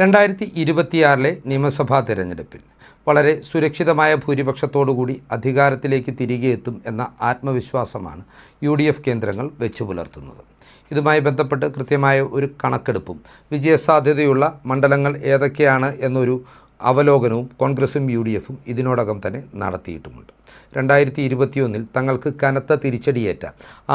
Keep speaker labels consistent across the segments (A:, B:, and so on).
A: 2026 നിയമസഭാ തെരഞ്ഞെടുപ്പിൽ വളരെ സുരക്ഷിതമായ ഭൂരിപക്ഷത്തോടുകൂടി അധികാരത്തിലേക്ക് തിരികെ എത്തും എന്ന ആത്മവിശ്വാസമാണ് UDF കേന്ദ്രങ്ങൾ വെച്ചു പുലർത്തുന്നത്. ഇതുമായി ബന്ധപ്പെട്ട് കൃത്യമായ ഒരു കണക്കെടുപ്പും വിജയസാധ്യതയുള്ള മണ്ഡലങ്ങൾ ഏതൊക്കെയാണ് എന്നൊരു അവലോകനവും കോൺഗ്രസും UDFും ഇതിനോടകം തന്നെ നടത്തിയിട്ടുമുണ്ട്. 2021 തങ്ങൾക്ക് കനത്ത തിരിച്ചടിയേറ്റ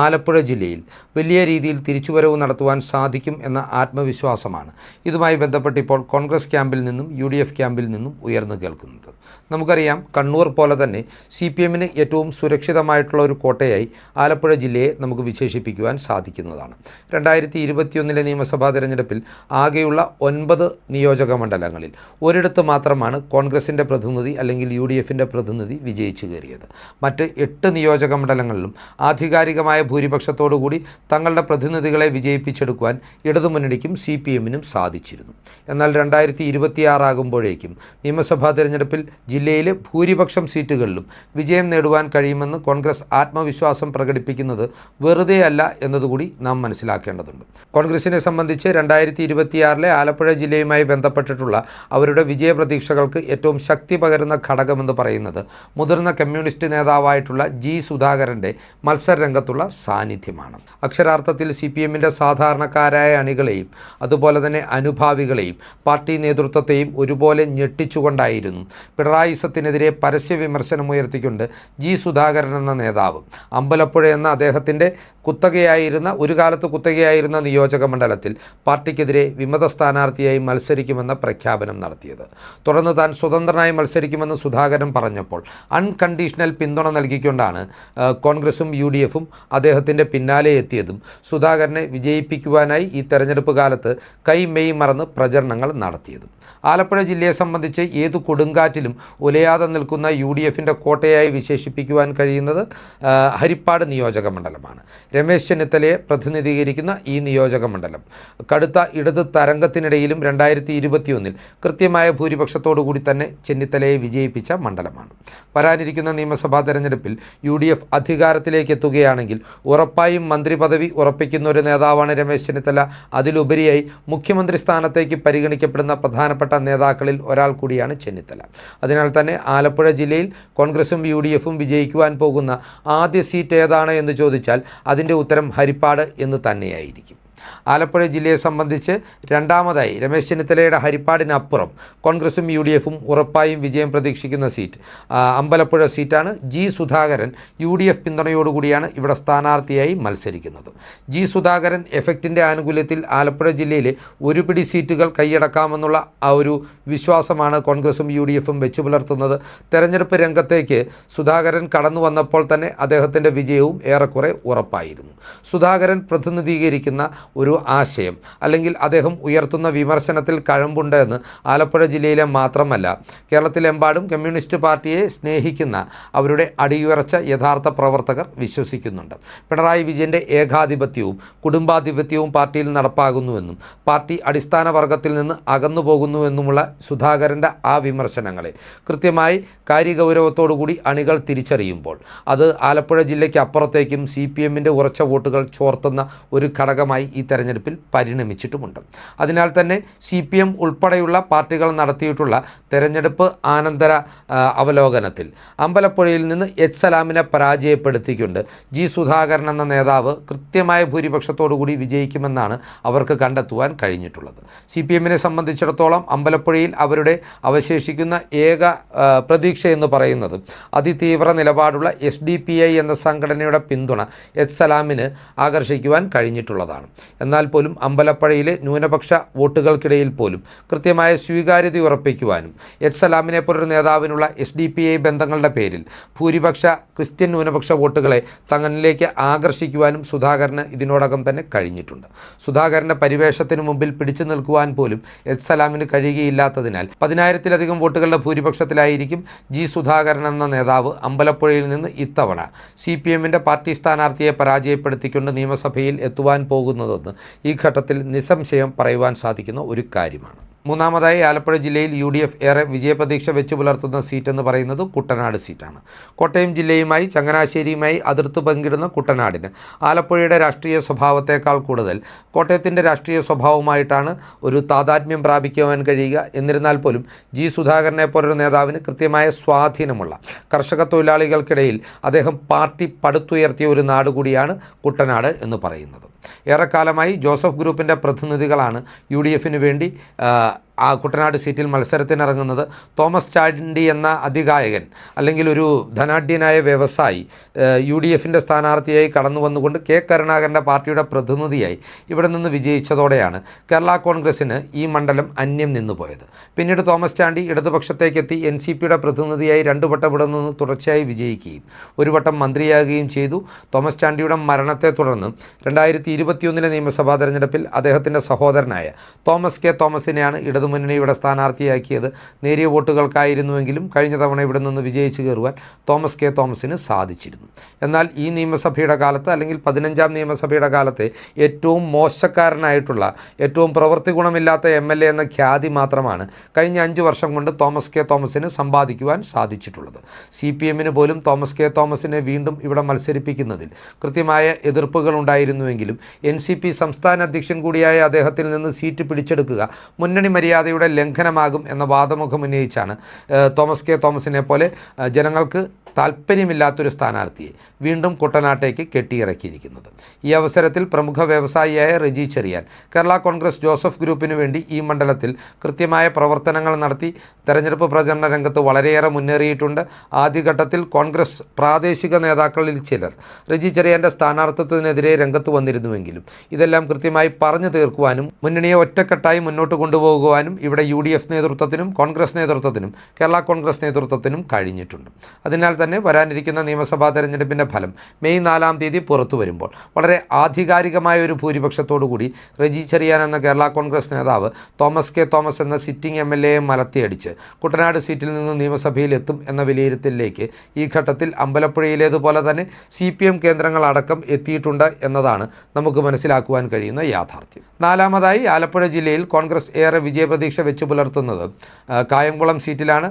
A: ആലപ്പുഴ ജില്ലയിൽ വലിയ രീതിയിൽ തിരിച്ചുവരവ് നടത്തുവാൻ സാധിക്കും എന്ന ആത്മവിശ്വാസമാണ് ഇതുമായി ബന്ധപ്പെട്ട് ഇപ്പോൾ കോൺഗ്രസ് ക്യാമ്പിൽ നിന്നും UDF ക്യാമ്പിൽ നിന്നും ഉയർന്നു കേൾക്കുന്നത്. നമുക്കറിയാം, കണ്ണൂർ പോലെ തന്നെ CPMന് ഏറ്റവും സുരക്ഷിതമായിട്ടുള്ള ഒരു കോട്ടയായി ആലപ്പുഴ ജില്ലയെ നമുക്ക് വിശേഷിപ്പിക്കുവാൻ സാധിക്കുന്നതാണ്. 2021 നിയമസഭാ തെരഞ്ഞെടുപ്പിൽ ആകെയുള്ള 9 നിയോജക മണ്ഡലങ്ങളിൽ ഒരിടത്ത് മാത്രമാണ് കോൺഗ്രസിൻ്റെ പ്രതിനിധി അല്ലെങ്കിൽ UDFിൻ്റെ പ്രതിനിധി വിജയിച്ചു കയറിയത്. മറ്റ് 8 നിയോജക മണ്ഡലങ്ങളിലും ആധികാരികമായ ഭൂരിപക്ഷത്തോടുകൂടി തങ്ങളുടെ പ്രതിനിധികളെ വിജയിപ്പിച്ചെടുക്കുവാൻ ഇടതുമുന്നണിക്കും CPMനും സാധിച്ചിരുന്നു. എന്നാൽ 2026 ആകുമ്പോഴേക്കും നിയമസഭാ തെരഞ്ഞെടുപ്പിൽ ജില്ലയിലെ ഭൂരിപക്ഷം സീറ്റുകളിലും വിജയം നേടുവാൻ കഴിയുമെന്ന് കോൺഗ്രസ് ആത്മവിശ്വാസം പ്രകടിപ്പിക്കുന്നത് വെറുതെയല്ല എന്നതുകൂടി നാം മനസ്സിലാക്കേണ്ടതുണ്ട്. കോൺഗ്രസിനെ സംബന്ധിച്ച് 2026 ആലപ്പുഴ ജില്ലയുമായി ബന്ധപ്പെട്ടിട്ടുള്ള അവരുടെ വിജയപ്രതീക്ഷകൾക്ക് ഏറ്റവും ശക്തി പകരുന്ന ഘടകമെന്ന് പറയുന്നത് മുതിർന്ന കമ്മ്യൂണിസ്റ്റ് നേതാവായിട്ടുള്ള G. സുധാകരൻ്റെ മത്സരരംഗത്തുള്ള സാന്നിധ്യമാണ്. അക്ഷരാർത്ഥത്തിൽ CPMൻ്റെ സാധാരണക്കാരായ അണികളെയും അതുപോലെ തന്നെ അനുഭാവികളെയും പാർട്ടി നേതൃത്വത്തെയും ഒരുപോലെ ഞെട്ടിച്ചുകൊണ്ടായിരുന്നു പിണറായിസത്തിനെതിരെ പരസ്യ വിമർശനമുയർത്തിക്കൊണ്ട് G. സുധാകരൻ എന്ന നേതാവ് അമ്പലപ്പുഴ എന്ന അദ്ദേഹത്തിൻ്റെ ഒരു കാലത്ത് കുത്തകയായിരുന്ന നിയോജക മണ്ഡലത്തിൽ പാർട്ടിക്കെതിരെ വിമത സ്ഥാനാർത്ഥിയായി മത്സരിക്കുമെന്ന പ്രഖ്യാപനം നടത്തിയത്. തുടർന്ന് താൻ സ്വതന്ത്രനായി മത്സരിക്കുമെന്ന് സുധാകരൻ പറഞ്ഞപ്പോൾ അൺകണ്ടീഷണൽ പിന്തുണ നൽകിക്കൊണ്ടാണ് കോൺഗ്രസും UDFും അദ്ദേഹത്തിൻ്റെ പിന്നാലെ എത്തിയതും സുധാകരനെ വിജയിപ്പിക്കുവാനായി ഈ തെരഞ്ഞെടുപ്പ് കാലത്ത് കൈമെയ് മറന്ന് പ്രചരണങ്ങൾ നടത്തിയതും. ആലപ്പുഴ ജില്ലയെ സംബന്ധിച്ച് ഏതു കൊടുങ്കാറ്റിലും ഉലയാതെ നിൽക്കുന്ന UDFിൻ്റെ കോട്ടയായി വിശേഷിപ്പിക്കുവാൻ കഴിയുന്നത് ഹരിപ്പാട് നിയോജക മണ്ഡലമാണ്. രമേശ് ചെന്നിത്തലയെ പ്രതിനിധീകരിക്കുന്ന ഈ നിയോജക മണ്ഡലം കടുത്ത ഇടത് തരംഗത്തിനിടയിലും 2021 കൃത്യമായ ഭൂരിപക്ഷത്തോടു കൂടി തന്നെ ചെന്നിത്തലയെ വിജയിപ്പിച്ച മണ്ഡലമാണ്. വരാനിരിക്കുന്ന നിയമസഭാ തെരഞ്ഞെടുപ്പിൽ UDF അധികാരത്തിലേക്ക് എത്തുകയാണെങ്കിൽ ഉറപ്പായും മന്ത്രി പദവി ഉറപ്പിക്കുന്ന ഒരു നേതാവാണ് രമേശ് ചെന്നിത്തല. അതിലുപരിയായി മുഖ്യമന്ത്രി സ്ഥാനത്തേക്ക് പരിഗണിക്കപ്പെടുന്ന പ്രധാനപ്പെട്ട നേതാക്കളിൽ ഒരാൾ കൂടിയാണ് ചെന്നിത്തല. അതിനാൽ തന്നെ ആലപ്പുഴ ജില്ലയിൽ കോൺഗ്രസും UDFും വിജയിക്കുവാൻ പോകുന്ന ആദ്യ സീറ്റ് ഏതാണ് എന്ന് ചോദിച്ചാൽ അതിൻ്റെ ഉത്തരം ഹരിപ്പാട് എന്ന് തന്നെയായിരിക്കും. ആലപ്പുഴ ജില്ലയെ സംബന്ധിച്ച് രണ്ടാമതായി രമേശ് ചെന്നിത്തലയുടെ ഹരിപ്പാടിനപ്പുറം കോൺഗ്രസും UDFും ഉറപ്പായും വിജയം പ്രതീക്ഷിക്കുന്ന സീറ്റ് അമ്പലപ്പുഴ സീറ്റാണ്. G. സുധാകരൻ UDF പിന്തുണയോടുകൂടിയാണ് ഇവിടെ സ്ഥാനാർത്ഥിയായി മത്സരിക്കുന്നത്. G. സുധാകരൻ എഫക്റ്റിൻ്റെ ആനുകൂല്യത്തിൽ ആലപ്പുഴ ജില്ലയിലെ ഒരു പിടി സീറ്റുകൾ കൈയടക്കാമെന്നുള്ള ആ ഒരു വിശ്വാസമാണ് കോൺഗ്രസും UDFും വെച്ചു പുലർത്തുന്നത്. തെരഞ്ഞെടുപ്പ് രംഗത്തേക്ക് സുധാകരൻ കടന്നു വന്നപ്പോൾ തന്നെ അദ്ദേഹത്തിൻ്റെ വിജയവും ഏറെക്കുറെ ഉറപ്പായിരുന്നു. സുധാകരൻ പ്രതിനിധീകരിക്കുന്ന ഒരു ആശയം അല്ലെങ്കിൽ അദ്ദേഹം ഉയർത്തുന്ന വിമർശനത്തിൽ കഴമ്പുണ്ട് എന്ന് ആലപ്പുഴ ജില്ലയിലെ മാത്രമല്ല കേരളത്തിലെമ്പാടും കമ്മ്യൂണിസ്റ്റ് പാർട്ടിയെ സ്നേഹിക്കുന്ന അവരുടെ അടിയുറച്ച യഥാർത്ഥ പ്രവർത്തകർ വിശ്വസിക്കുന്നുണ്ട്. പിണറായി വിജയൻ്റെ ഏകാധിപത്യവും കുടുംബാധിപത്യവും പാർട്ടിയിൽ നടപ്പാകുന്നുവെന്നും പാർട്ടി അടിസ്ഥാന വർഗത്തിൽ നിന്ന് അകന്നു പോകുന്നുവെന്നുമുള്ള സുധാകരൻ്റെ ആ വിമർശനങ്ങളെ കൃത്യമായി കാര്യഗൗരവത്തോടുകൂടി അണികൾ തിരിച്ചറിയുമ്പോൾ അത് ആലപ്പുഴ ജില്ലയ്ക്ക് അപ്പുറത്തേക്കും CPMൻ്റെ ഉറച്ച വോട്ടുകൾ ചോർത്തുന്ന ഒരു ഘടകമായി ഈ തെരഞ്ഞെടുപ്പിൽ പരിണമിച്ചിട്ടുമുണ്ട്. അതിനാൽ തന്നെ CPM ഉൾപ്പെടെയുള്ള പാർട്ടികൾ നടത്തിയിട്ടുള്ള തെരഞ്ഞെടുപ്പ് ആനന്തര അവലോകനത്തിൽ അമ്പലപ്പുഴയിൽ നിന്ന് H. സലാമിനെ പരാജയപ്പെടുത്തിക്കൊണ്ട് G. സുധാകരൻ എന്ന നേതാവ് കൃത്യമായ ഭൂരിപക്ഷത്തോടുകൂടി വിജയിക്കുമെന്നാണ് അവർക്ക് കണ്ടെത്തുവാൻ കഴിഞ്ഞിട്ടുള്ളത്. CPMനെ സംബന്ധിച്ചിടത്തോളം അമ്പലപ്പുഴയിൽ അവരുടെ അവശേഷിക്കുന്ന ഏക പ്രതീക്ഷ എന്ന് പറയുന്നത് അതിതീവ്ര നിലപാടുള്ള SDPI എന്ന സംഘടനയുടെ പിന്തുണ H. സലാമിന് ആകർഷിക്കുവാൻ കഴിഞ്ഞിട്ടുള്ളതാണ്. എന്നാൽ പോലും അമ്പലപ്പുഴയിലെ ന്യൂനപക്ഷ വോട്ടുകൾക്കിടയിൽ പോലും കൃത്യമായ സ്വീകാര്യത ഉറപ്പിക്കുവാനും H. സലാമിനെ പോലൊരു നേതാവിനുള്ള SDPI ബന്ധങ്ങളുടെ പേരിൽ ഭൂരിപക്ഷ ക്രിസ്ത്യൻ ന്യൂനപക്ഷ വോട്ടുകളെ തങ്ങളിലേക്ക് ആകർഷിക്കുവാനും സുധാകരന് ഇതിനോടകം തന്നെ കഴിഞ്ഞിട്ടുണ്ട്. സുധാകരൻ്റെ പരിവേഷത്തിന് മുമ്പിൽ പിടിച്ചു നിൽക്കുവാൻ പോലും H. സലാമിന് കഴിയുകയില്ലാത്തതിനാൽ 10,000-ലധികം വോട്ടുകളുടെ ഭൂരിപക്ഷത്തിലായിരിക്കും G. സുധാകരൻ എന്ന നേതാവ് അമ്പലപ്പുഴയിൽ നിന്ന് ഇത്തവണ CPMൻ്റെ പാർട്ടി സ്ഥാനാർത്ഥിയെ പരാജയപ്പെടുത്തിക്കൊണ്ട് നിയമസഭയിൽ എത്തുവാൻ പോകുന്നതെന്ന് ഈ ഘട്ടത്തിൽ നിസ്സംശയം പറയുവാൻ സാധിക്കുന്ന ഒരു കാര്യമാണ്. മൂന്നാമതായി ആലപ്പുഴ ജില്ലയിൽ UDF ഏറെ വിജയപ്രതീക്ഷ വെച്ച് പുലർത്തുന്ന സീറ്റ് എന്ന് പറയുന്നത് കുട്ടനാട് സീറ്റാണ്. കോട്ടയം ജില്ലയുമായി ചങ്ങനാശ്ശേരിയുമായി അതിർത്തി പങ്കിടുന്ന കുട്ടനാടിന് ആലപ്പുഴയുടെ രാഷ്ട്രീയ സ്വഭാവത്തേക്കാൾ കൂടുതൽ കോട്ടയത്തിൻ്റെ രാഷ്ട്രീയ സ്വഭാവമായിട്ടാണ് ഒരു താതാത്മ്യം പ്രാപിക്കുവാൻ കഴിയുക. എന്നിരുന്നാൽ പോലും G. സുധാകരനെ പോലൊരു നേതാവിന് കൃത്യമായ സ്വാധീനമുള്ള കർഷക തൊഴിലാളികൾക്കിടയിൽ അദ്ദേഹം പാർട്ടി പടുത്തുയർത്തിയ ഒരു നാട് കൂടിയാണ് കുട്ടനാട് എന്ന് പറയുന്നത്. ഏറെക്കാലമായി ജോസഫ് ഗ്രൂപ്പിൻ്റെ പ്രതിനിധികളാണ് UDFന് വേണ്ടി ആ കുട്ടനാട് സീറ്റിൽ മത്സരത്തിനിറങ്ങുന്നത്. തോമസ് ചാണ്ടി എന്ന അതികായകൻ അല്ലെങ്കിൽ ഒരു ധനാഢ്യനായ വ്യവസായി UDFൻ്റെ സ്ഥാനാർത്ഥിയായി കടന്നു വന്നുകൊണ്ട് K. കരുണാകരൻ്റെ പാർട്ടിയുടെ പ്രതിനിധിയായി ഇവിടെ നിന്ന് വിജയിച്ചതോടെയാണ് കേരള കോൺഗ്രസ്സിന് ഈ മണ്ഡലം അന്യം നിന്നുപോയത്. പിന്നീട് തോമസ് ചാണ്ടി ഇടതുപക്ഷത്തേക്കെത്തി NCPയുടെ പ്രതിനിധിയായി 2 വട്ടം ഇവിടെ നിന്ന് തുടർച്ചയായി വിജയിക്കുകയും ഒരു വട്ടം മന്ത്രിയാകുകയും ചെയ്തു. തോമസ് ചാണ്ടിയുടെ മരണത്തെ തുടർന്ന് 2021 നിയമസഭാ തെരഞ്ഞെടുപ്പിൽ അദ്ദേഹത്തിൻ്റെ സഹോദരനായ തോമസ് K. തോമസിനെയാണ് ഇടതുമുന്നണിയുടെ സ്ഥാനാർത്ഥിയാക്കിയത്. നേരിയ വോട്ടുകൾക്കായിരുന്നുവെങ്കിലും കഴിഞ്ഞ തവണ ഇവിടെ നിന്ന് വിജയിച്ചു കയറുവാൻ തോമസ് K. തോമസിന് സാധിച്ചിരുന്നു. എന്നാൽ ഈ നിയമസഭയുടെ കാലത്ത് അല്ലെങ്കിൽ 15ാം നിയമസഭയുടെ കാലത്തെ ഏറ്റവും മോശക്കാരനായിട്ടുള്ള ഏറ്റവും പ്രവൃത്തി ഗുണമില്ലാത്ത MLA എന്ന ഖ്യാതി മാത്രമാണ് കഴിഞ്ഞ 5 വർഷം കൊണ്ട് തോമസ് K. തോമസിന് സമ്പാദിക്കുവാൻ സാധിച്ചിട്ടുള്ളത്. CPMന് പോലും തോമസ് K. തോമസിനെ വീണ്ടും ഇവിടെ മത്സരിപ്പിക്കുന്നതിൽ കൃത്യമായ എതിർപ്പുകൾ ഉണ്ടായിരുന്നുവെങ്കിലും NCP സംസ്ഥാന അധ്യക്ഷൻ കൂടിയായ അദ്ദേഹത്തിൽ നിന്ന് സീറ്റ് പിടിച്ചെടുക്കുക മുന്നണി മര്യാദയുടെ ലംഘനമാകും എന്ന വാദമുഖം ഉന്നയിച്ചാണ് തോമസ് K. തോമസിനെ പോലെ ജനങ്ങൾക്ക് താല്പര്യമില്ലാത്തൊരു സ്ഥാനാർത്ഥിയെ വീണ്ടും കുട്ടനാട്ടേക്ക് കെട്ടിയിറക്കിയിരിക്കുന്നത്. ഈ അവസരത്തിൽ പ്രമുഖ വ്യവസായിയായ റെജി ചെറിയാൻ കേരള കോൺഗ്രസ് ജോസഫ് ഗ്രൂപ്പിന് വേണ്ടി ഈ മണ്ഡലത്തിൽ കൃത്യമായ പ്രവർത്തനങ്ങൾ നടത്തി തെരഞ്ഞെടുപ്പ് പ്രചരണ രംഗത്ത് വളരെയേറെ മുന്നേറിയിട്ടുണ്ട്. ആദ്യഘട്ടത്തിൽ കോൺഗ്രസ് പ്രാദേശിക നേതാക്കളിൽ ചിലർ റെജി ചെറിയാൻ്റെ സ്ഥാനാർത്ഥിത്വത്തിനെതിരെ രംഗത്ത് വന്നിരുന്നുവെങ്കിലും ഇതെല്ലാം കൃത്യമായി പറഞ്ഞു തീർക്കുവാനും മുന്നണിയെ ഒറ്റക്കെട്ടായി മുന്നോട്ട് കൊണ്ടുപോകുവാനും ഇവിടെ UDF നേതൃത്വത്തിനും കോൺഗ്രസ് നേതൃത്വത്തിനും കേരള കോൺഗ്രസ് നേതൃത്വത്തിനും കഴിഞ്ഞിട്ടുണ്ട്. അതിനാൽ തന്നെ വരാനിരിക്കുന്ന നിയമസഭാ തെരഞ്ഞെടുപ്പിൻ്റെ ഫലം മെയ് 4-ാം തീയതി പുറത്തു വരുമ്പോൾ വളരെ ആധികാരികമായ ഒരു ഭൂരിപക്ഷത്തോടു കൂടി റെജി ചെറിയാൻ എന്ന കേരള കോൺഗ്രസ് നേതാവ് തോമസ് K. തോമസ് എന്ന സിറ്റിംഗ് MLAയെ മലത്തിയടിച്ച് കുട്ടനാട് സീറ്റിൽ നിന്ന് നിയമസഭയിലെത്തും എന്ന വിലയിരുത്തലിലേക്ക് ഈ ഘട്ടത്തിൽ അമ്പലപ്പുഴയിലേതുപോലെ തന്നെ CPM കേന്ദ്രങ്ങളടക്കം എത്തിയിട്ടുണ്ട് എന്നതാണ് നമുക്ക് മനസ്സിലാക്കുവാൻ കഴിയുന്ന യാഥാർത്ഥ്യം. 4ാമതായി ആലപ്പുഴ ജില്ലയിൽ കോൺഗ്രസ് ഏറെ വിജയപ്രതീക്ഷ വെച്ച് പുലർത്തുന്നത് കായംകുളം സീറ്റിലാണ്.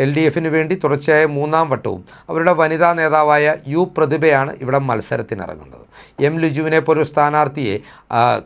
A: LDFന് വേണ്ടി തുടർച്ചയായ 3-ാം വട്ടവും അവരുടെ വനിതാ നേതാവായ U. പ്രതിഭയാണ് ഇവിടെ മത്സരത്തിനിറങ്ങുന്നത്. M. ലിജുവിനെ പോലൊരു സ്ഥാനാർത്ഥിയെ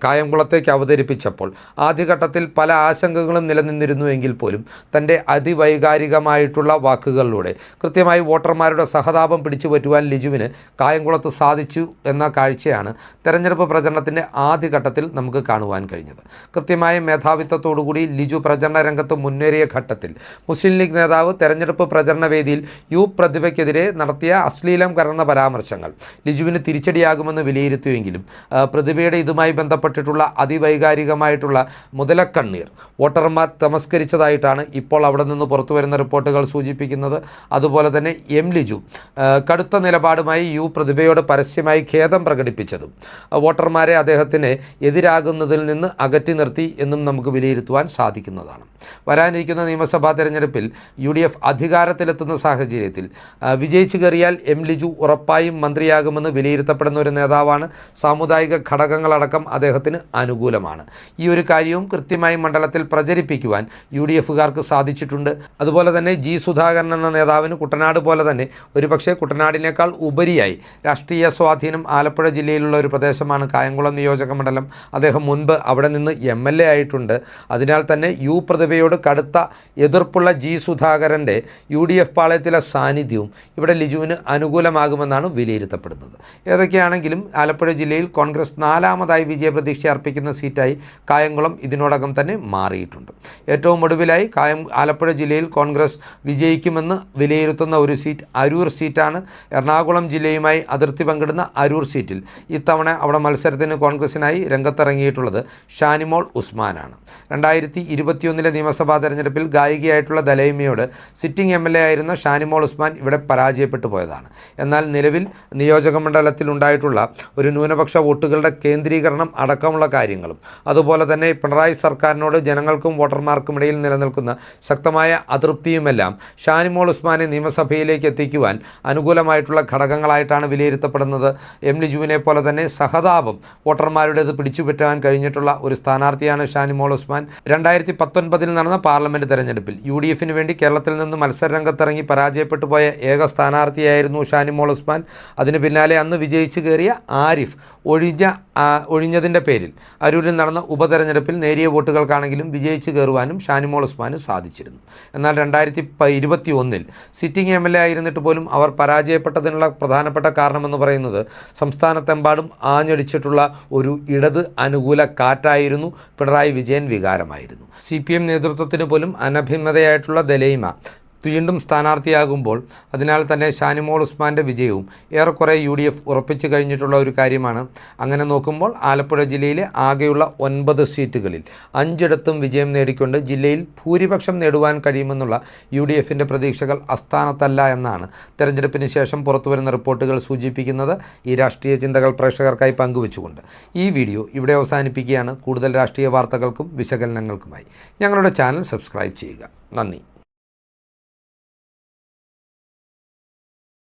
A: കായംകുളത്തേക്ക് അവതരിപ്പിച്ചപ്പോൾ ആദ്യഘട്ടത്തിൽ പല ആശങ്കകളും നിലനിന്നിരുന്നുവെങ്കിൽ പോലും തൻ്റെ അതിവൈകാരികമായിട്ടുള്ള വാക്കുകളിലൂടെ കൃത്യമായി വോട്ടർമാരുടെ സഹതാപം പിടിച്ചുപറ്റുവാൻ ലിജുവിന് കായംകുളത്ത് സാധിച്ചു എന്ന കാഴ്ചയാണ് തെരഞ്ഞെടുപ്പ് പ്രചരണത്തിൻ്റെ ആദ്യഘട്ടത്തിൽ നമുക്ക് കാണുവാൻ കഴിഞ്ഞത്. കൃത്യമായ മേധാവിത്വത്തോടുകൂടി ലിജു പ്രചരണ രംഗത്ത് മുന്നേറിയ ഘട്ടത്തിൽ മുസ്ലിം ലീഗ് നേതാവ് തെരഞ്ഞെടുപ്പ് പ്രചരണ വേദിയിൽ U. പ്രതിഭയ്ക്കെതിരെ നടത്തിയ അശ്ലീലം കലർന്ന പരാമർശങ്ങൾ ലിജുവിന് തിരിച്ചടിയാകുമെന്ന് വിലയിരുത്തുമെങ്കിലും പ്രതിഭയുടെ ഇതുമായി ബന്ധപ്പെട്ടിട്ടുള്ള അതിവൈകാരികമായിട്ടുള്ള മുതലക്കണ്ണീർ വോട്ടർമാർ തമസ്കരിച്ചതായിട്ടാണ് ഇപ്പോൾ അവിടെ നിന്ന് പുറത്തു വരുന്ന റിപ്പോർട്ടുകൾ സൂചിപ്പിക്കുന്നത്. അതുപോലെ തന്നെ M. ലിജു കടുത്ത നിലപാടുമായി U. പ്രതിഭയോട് പരസ്യമായി ഖേദം പ്രകടിപ്പിച്ചതും വോട്ടർമാരെ അദ്ദേഹത്തിന് എതിരാകുന്നതിൽ നിന്ന് അകറ്റി നിർത്തി എന്നും നമുക്ക് വിലയിരുത്തുവാൻ സാധിക്കുന്നതാണ്. വരാനിരിക്കുന്ന നിയമസഭാ തെരഞ്ഞെടുപ്പിൽ UDF അധികാരത്തിലെത്തുന്ന സാഹചര്യത്തിൽ വിജയിച്ചു കയറിയാൽ M. ലിജു ഉറപ്പായും മന്ത്രിയാകുമെന്ന് വിലയിരുത്തപ്പെടുന്ന ഒരു നേതാവാണ്. സാമുദായിക ഘടകങ്ങളടക്കം അദ്ദേഹത്തിന് അനുകൂലമാണ്. ഈ ഒരു കാര്യവും കൃത്യമായി മണ്ഡലത്തിൽ പ്രചരിപ്പിക്കുവാൻ UDFകാർക്ക് സാധിച്ചിട്ടുണ്ട്. അതുപോലെ തന്നെ G. സുധാകരൻ എന്ന നേതാവിന് കുട്ടനാട് പോലെ തന്നെ ഒരുപക്ഷെ കുട്ടനാടിനേക്കാൾ ഉപരിയായി രാഷ്ട്രീയ സ്വാധീനം ആലപ്പുഴ ജില്ലയിലുള്ള ഒരു പ്രദേശമാണ് കായംകുളം നിയോജക മണ്ഡലം. അദ്ദേഹം മുൻപ് അവിടെ നിന്ന് MLA ആയിട്ടുണ്ട്. അതിനാൽ തന്നെ U. പ്രതിഭയോട് കടുത്ത എതിർപ്പുള്ള G. സുധാകരൻ്റെ UDF പാളയത്തിലെ സാന്നിധ്യവും ഇവിടെ ലിജുവിന് അനുകൂലമാകുമെന്നാണ് വിലയിരുത്തപ്പെടുന്നത്. ഏതൊക്കെയാണെങ്കിലും ആലപ്പുഴ ജില്ലയിൽ കോൺഗ്രസ് 4ാമതായി വിജയപ്രതീക്ഷ അർപ്പിക്കുന്ന സീറ്റായി കായംകുളം ഇതിനോടകം തന്നെ മാറിയിട്ടുണ്ട്. ഏറ്റവും ഒടുവിലായി ആലപ്പുഴ ജില്ലയിൽ കോൺഗ്രസ് വിജയിക്കുമെന്ന് വിലയിരുത്തുന്ന ഒരു സീറ്റ് അരൂർ സീറ്റാണ്. എറണാകുളം ജില്ലയുമായി അതിർത്തി പങ്കിടുന്ന അരൂർ സീറ്റിൽ ഇത്തവണ അവിടെ മത്സരത്തിന് കോൺഗ്രസിനായി രംഗത്തിറങ്ങിയിട്ടുള്ളത് ഷാനിമോൾ ഉസ്മാനാണ്. 2021 നിയമസഭാ തെരഞ്ഞെടുപ്പിൽ ഗായികയായിട്ടുള്ള ദലൈമയോട് സിറ്റിംഗ് MLA ആയിരുന്ന ഷാനിമോൾ ഉസ്മാൻ ഇവിടെ പരാജയപ്പെട്ടു പോയതാണ്. എന്നാൽ നിലവിൽ നിയോജകമണ്ഡലത്തിലുണ്ടായിട്ടുള്ള ഒരു ന്യൂനപക്ഷ വോട്ടുകളുടെ കേന്ദ്രീകരണം അടക്കമുള്ള കാര്യങ്ങളും അതുപോലെ തന്നെ പിണറായി സർക്കാരിനോട് ജനങ്ങൾക്കും വോട്ടർമാർക്കുമിടയിൽ നിലനിൽക്കുന്ന ശക്തമായ അതൃപ്തിയുമെല്ലാം ഷാനിമോൾ ഉസ്മാനെ നിയമസഭയിലേക്ക് എത്തിക്കുവാൻ അനുകൂലമായിട്ടുള്ള ഘടകങ്ങളായിട്ടാണ് വിലയിരുത്തപ്പെടുന്നത്. എം ലിജുവിനെ പോലെ തന്നെ സഹതാപം വോട്ടർമാരുടേത് പിടിച്ചുപറ്റാൻ കഴിഞ്ഞിട്ടുള്ള ഒരു സ്ഥാനാർത്ഥിയാണ് ഷാനിമോൾ ഉസ്മാൻ. 2019 നടന്ന പാർലമെൻറ്റ് തെരഞ്ഞെടുപ്പിൽ UDFന് വേണ്ടി കേരളത്തിൽ നിന്ന് മത്സരരംഗത്തിറങ്ങി പരാജയപ്പെട്ടു പോയ ഏക സ്ഥാനാർത്ഥിയായിരുന്നു ഷാനിമോൾ ഉസ്മാൻ. അതിന് പിന്നാലെ അന്ന് വിജയിച്ചു കയറിയ ആരിഫ് ഒഴിഞ്ഞതിൻ്റെ പേരിൽ അരൂരിൽ നടന്ന ഉപതെരഞ്ഞെടുപ്പിൽ നേരിയ വോട്ടുകൾക്കാണെങ്കിലും വിജയിച്ചു കയറുവാനും ഷാനിമോൾ ഉസ്മാന് സാധിച്ചിരുന്നു. എന്നാൽ 2021 സിറ്റിംഗ് MLA ആയിരുന്നിട്ട് പോലും അവർ പരാജയപ്പെട്ടതിനുള്ള പ്രധാനപ്പെട്ട കാരണമെന്ന് പറയുന്നത് സംസ്ഥാനത്തെമ്പാടും ആഞ്ഞടിച്ചിട്ടുള്ള ഒരു ഇടത് അനുകൂല കാറ്റായിരുന്നു. പിണറായി വിജയൻ വികാരമായിരുന്നു. CPM നേതൃത്വത്തിന് പോലും അനഭിമതയായിട്ടുള്ള ദലൈമ വീണ്ടും സ്ഥാനാർത്ഥിയാകുമ്പോൾ അതിനാൽ തന്നെ ഷാനിമോൾ ഉസ്മാൻ്റെ വിജയവും ഏറെക്കുറെ UDF ഉറപ്പിച്ചു കഴിഞ്ഞിട്ടുള്ള ഒരു കാര്യമാണ്. അങ്ങനെ നോക്കുമ്പോൾ ആലപ്പുഴ ജില്ലയിലെ ആകെയുള്ള 9 സീറ്റുകളിൽ 5 വിജയം നേടിക്കൊണ്ട് ജില്ലയിൽ ഭൂരിപക്ഷം നേടുവാൻ കഴിയുമെന്നുള്ള UDFൻ്റെ പ്രതീക്ഷകൾ അസ്ഥാനത്തല്ല എന്നാണ് തെരഞ്ഞെടുപ്പിന് ശേഷം പുറത്തുവരുന്ന റിപ്പോർട്ടുകൾ സൂചിപ്പിക്കുന്നത്. ഈ രാഷ്ട്രീയ ചിന്തകൾ പ്രേക്ഷകർക്കായി പങ്കുവെച്ചുകൊണ്ട് ഈ വീഡിയോ ഇവിടെ അവസാനിപ്പിക്കുകയാണ്. കൂടുതൽ രാഷ്ട്രീയ വാർത്തകൾക്കും വിശകലനങ്ങൾക്കുമായി ഞങ്ങളുടെ ചാനൽ സബ്സ്ക്രൈബ് ചെയ്യുക. നന്ദി.